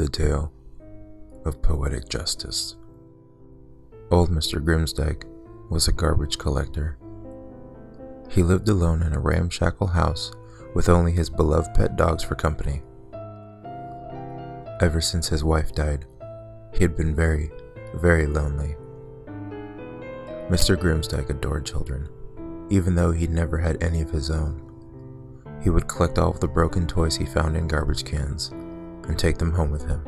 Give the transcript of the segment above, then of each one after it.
The Tale of Poetic Justice. Old Mr. Grimsdyke was a garbage collector. He lived alone in a ramshackle house with only his beloved pet dogs for company. Ever since his wife died, he had been very, very lonely. Mr. Grimsdyke adored children, even though he'd never had any of his own. He would collect all of the broken toys he found in garbage cans and take them home with him.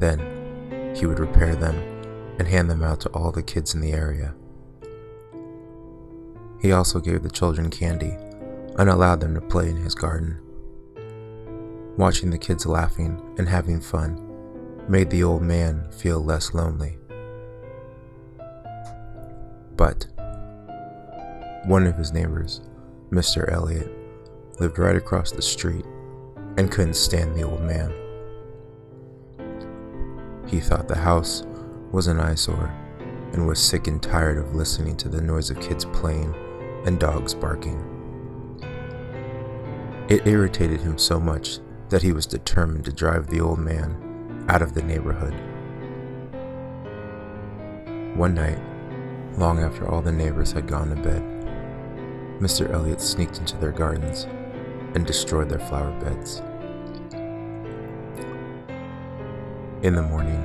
Then, he would repair them and hand them out to all the kids in the area. He also gave the children candy and allowed them to play in his garden. Watching the kids laughing and having fun made the old man feel less lonely. But one of his neighbors, Mr. Elliot, lived right across the street and couldn't stand the old man. He thought the house was an eyesore and was sick and tired of listening to the noise of kids playing and dogs barking. It irritated him so much that he was determined to drive the old man out of the neighborhood. One night, long after all the neighbors had gone to bed, Mr. Elliot sneaked into their gardens and destroyed their flower beds. In the morning,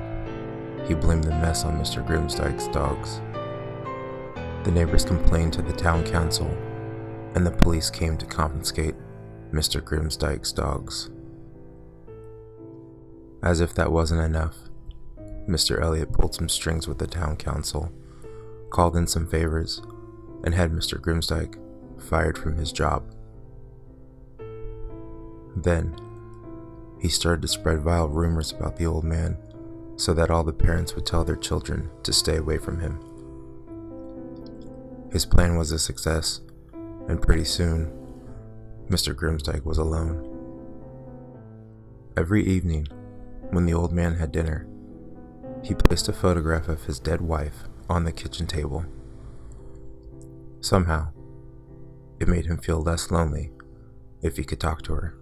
he blamed the mess on Mr. Grimsdyke's dogs. The neighbors complained to the town council, and the police came to confiscate Mr. Grimsdyke's dogs. As if that wasn't enough, Mr. Elliot pulled some strings with the town council, called in some favors, and had Mr. Grimsdyke fired from his job. Then, he started to spread vile rumors about the old man so that all the parents would tell their children to stay away from him. His plan was a success, and pretty soon, Mr. Grimsdyke was alone. Every evening, when the old man had dinner, he placed a photograph of his dead wife on the kitchen table. Somehow, it made him feel less lonely if he could talk to her.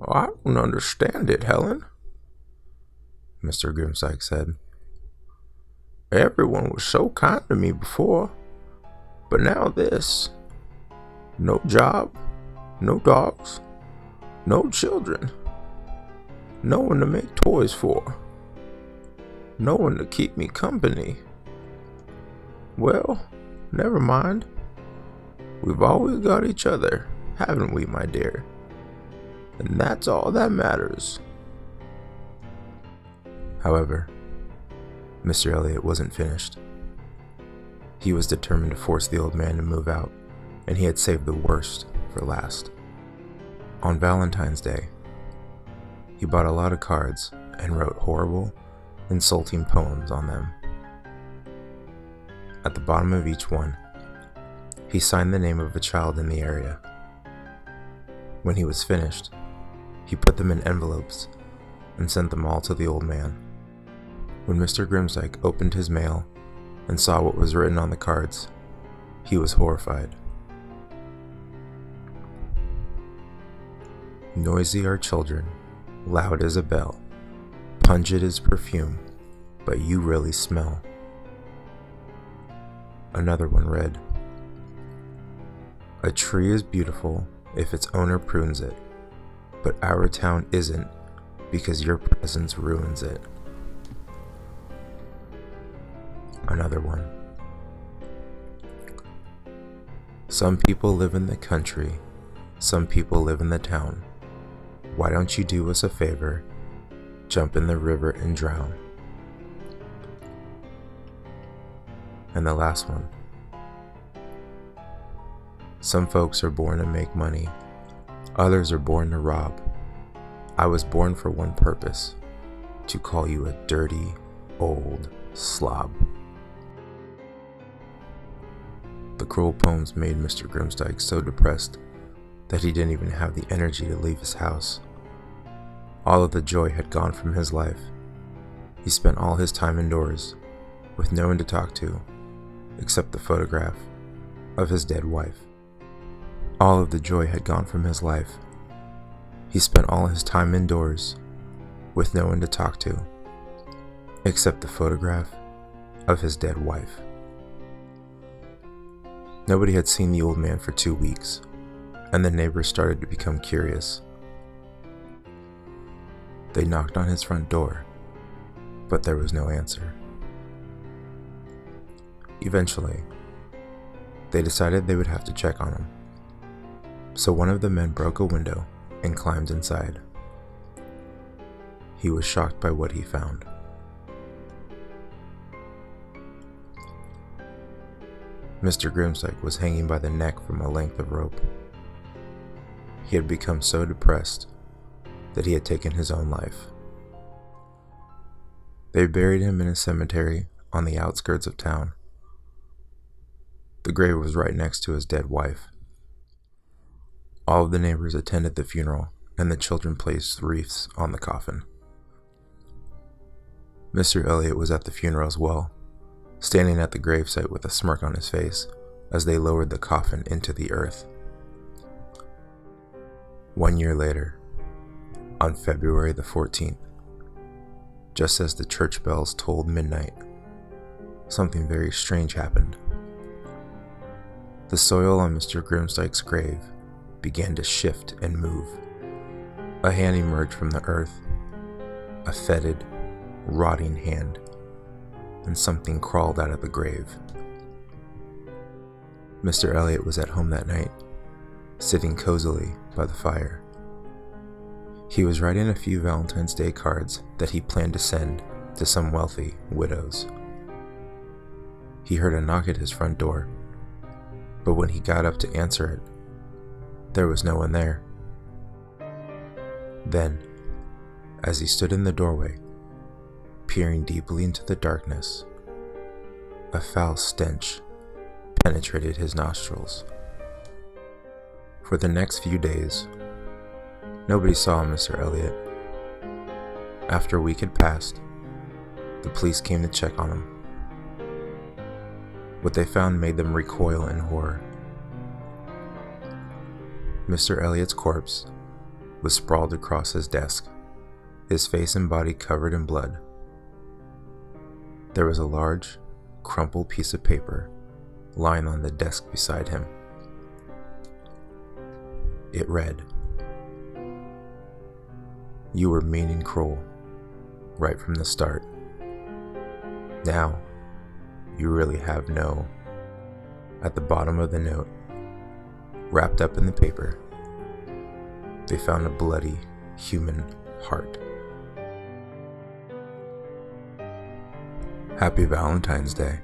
"I don't understand it, Helen," Mr. Grimsdyke said. "Everyone was so kind to me before, but now this. No job, no dogs, no children, no one to make toys for, no one to keep me company. Well, never mind. We've always got each other, haven't we, my dear? And that's all that matters." However, Mr. Elliot wasn't finished. He was determined to force the old man to move out, and he had saved the worst for last. On Valentine's Day, he bought a lot of cards and wrote horrible, insulting poems on them. At the bottom of each one, he signed the name of a child in the area. When he was finished, he put them in envelopes and sent them all to the old man. When Mr. Grimsdyke opened his mail and saw what was written on the cards, he was horrified. "Noisy are children, loud as a bell, pungent as perfume, but you really smell." Another one read, "A tree is beautiful if its owner prunes it, but our town isn't because your presence ruins it." Another one, "Some people live in the country, some people live in the town. Why don't you do us a favor, jump in the river and drown?" And the last one, "Some folks are born to make money, others are born to rob. I was born for one purpose, to call you a dirty, old slob." The cruel poems made Mr. Grimsdyke so depressed that he didn't even have the energy to leave his house. All of the joy had gone from his life. He spent all his time indoors, with no one to talk to, except the photograph of his dead wife. All of the joy had gone from his life. He spent all his time indoors, with no one to talk to except the photograph of his dead wife. Nobody had seen the old man for 2 weeks, and the neighbors started to become curious. They knocked on his front door, but there was no answer. Eventually, they decided they would have to check on him. So one of the men broke a window and climbed inside. He was shocked by what he found. Mr. Grimsdyke was hanging by the neck from a length of rope. He had become so depressed that he had taken his own life. They buried him in a cemetery on the outskirts of town. The grave was right next to his dead wife. All of the neighbors attended the funeral, and the children placed wreaths on the coffin. Mr. Elliot was at the funeral as well, standing at the gravesite with a smirk on his face as they lowered the coffin into the earth. 1 year later, on February the 14th, just as the church bells tolled midnight, something very strange happened. The soil on Mr. Grimsdyke's grave began to shift and move. A hand emerged from the earth, a fetid, rotting hand, and something crawled out of the grave. Mr. Elliot was at home that night, sitting cozily by the fire. He was writing a few Valentine's Day cards that he planned to send to some wealthy widows. He heard a knock at his front door, but when he got up to answer it, there was no one there. Then, as he stood in the doorway, peering deeply into the darkness, a foul stench penetrated his nostrils. For the next few days, nobody saw Mr. Elliot. After a week had passed, the police came to check on him. What they found made them recoil in horror. Mr. Elliot's corpse was sprawled across his desk, his face and body covered in blood. There was a large, crumpled piece of paper lying on the desk beside him. It read, "You were mean and cruel, right from the start. Now, you really have no..." At the bottom of the note, wrapped up in the paper, they found a bloody human heart. Happy Valentine's Day.